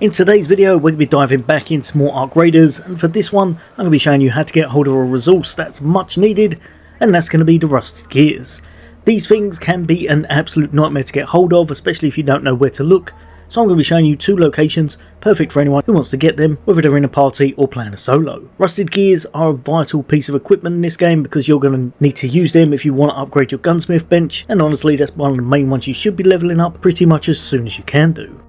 In today's video we're going to be diving back into more Arc Raiders, and for this one I'm going to be showing you how to get hold of a resource that's much needed, and that's going to be the Rusted Gears. These things can be an absolute nightmare to get hold of, especially if you don't know where to look, so I'm going to be showing you two locations perfect for anyone who wants to get them, whether they're in a party or playing a solo. Rusted Gears are a vital piece of equipment in this game because you're going to need to use them if you want to upgrade your gunsmith bench, and honestly that's one of the main ones you should be leveling up pretty much as soon as you can do.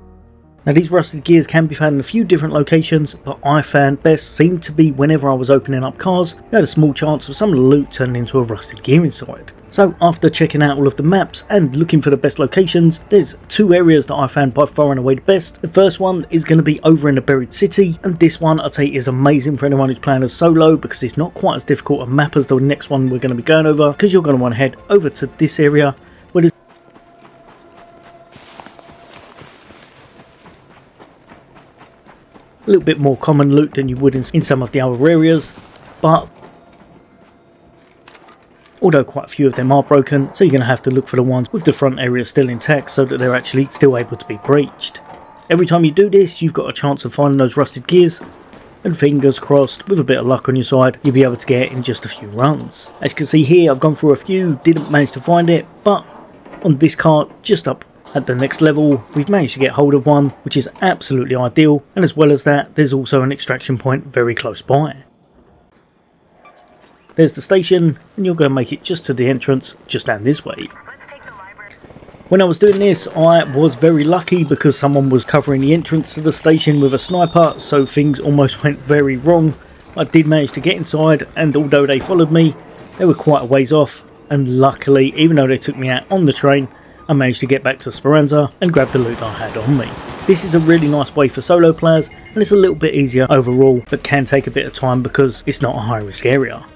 Now these Rusted Gears can be found in a few different locations, but I found best seemed to be whenever I was opening up cars, you had a small chance of some of the loot turning into a Rusted Gear inside. So after checking out all of the maps and looking for the best locations, there's two areas that I found by far and away the best. The first one is going to be over in the Buried City, and this one I'll tell you is amazing for anyone who's playing as solo because it's not quite as difficult a map as the next one we're going to be going over, because you're going to want to head over to this area where there's a little bit more common loot than you would in some of the other areas, but although quite a few of them are broken, so you're going to have to look for the ones with the front area still intact so that they're actually still able to be breached. Every time you do this you've got a chance of finding those Rusted Gears, and fingers crossed, with a bit of luck on your side, you'll be able to get it in just a few runs. As you can see here, I've gone through a few, didn't manage to find it, but on this cart just up at the next level we've managed to get hold of one, which is absolutely ideal, and as well as that there's also an extraction point very close by. There's the station, and you're going to make it just to the entrance just down this way. When I was doing this I was very lucky because someone was covering the entrance to the station with a sniper, so things almost went very wrong. I did manage to get inside, and although they followed me they were quite a ways off, and luckily even though they took me out on the train I managed to get back to Speranza and grab the loot I had on me. This is a really nice way for solo players, and it's a little bit easier overall, but can take a bit of time because it's not a high risk area.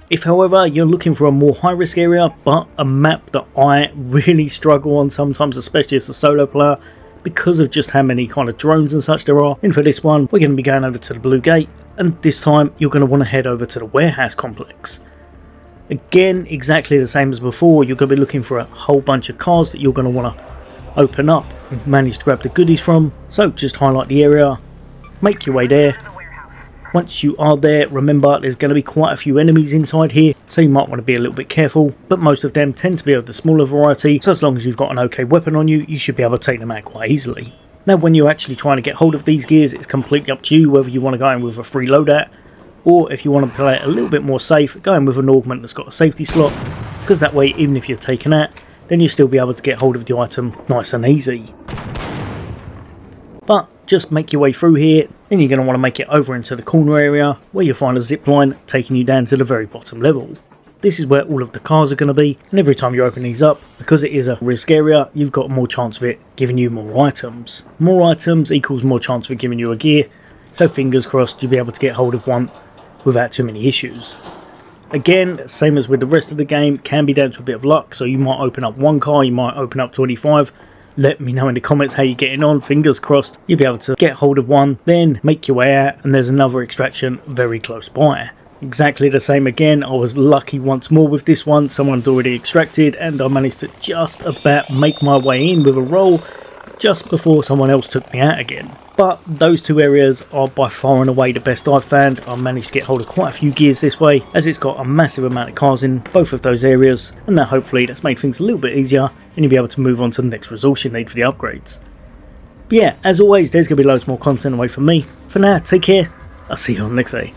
If however you're looking for a more high risk area but a map that I really struggle on sometimes, especially as a solo player because of just how many kind of drones and such there are, then for this one we're going to be going over to the Blue Gate, and this time you're going to want to head over to the warehouse complex. Again, exactly the same as before, you're going to be looking for a whole bunch of cars that you're going to want to open up and manage to grab the goodies from, so just highlight the area, make your way there. Once you are there, remember there's going to be quite a few enemies inside here, so you might want to be a little bit careful, but most of them tend to be of the smaller variety, so as long as you've got an okay weapon on you, you should be able to take them out quite easily. Now when you're actually trying to get hold of these gears, it's completely up to you whether you want to go in with a free loadout, or if you want to play it a little bit more safe, go in with an augment that's got a safety slot, because that way even if you're taken out, then you'll still be able to get hold of the item nice and easy. But just make your way through here, then you're going to want to make it over into the corner area where you'll find a zip line taking you down to the very bottom level. This is where all of the cars are going to be, and every time you open these up, because it is a risk area, you've got more chance of it giving you more items. More items equals more chance of it giving you a gear, so fingers crossed you'll be able to get hold of one without too many issues. Again, same as with the rest of the game, can be down to a bit of luck, so you might open up one car, you might open up 25. Let me know in the comments how you're getting on, fingers crossed you'll be able to get hold of one, then make your way out and there's another extraction very close by. Exactly the same again, I was lucky once more with this one, someone's already extracted and I managed to just about make my way in with a roll just before someone else took me out again. But those two areas are by far and away the best I've found. I managed to get hold of quite a few gears this way, as it's got a massive amount of cars in both of those areas, and that hopefully that's made things a little bit easier and you'll be able to move on to the next resource you need for the upgrades. But yeah, as always there's going to be loads more content away from me. For now, take care, I'll see you on the next day.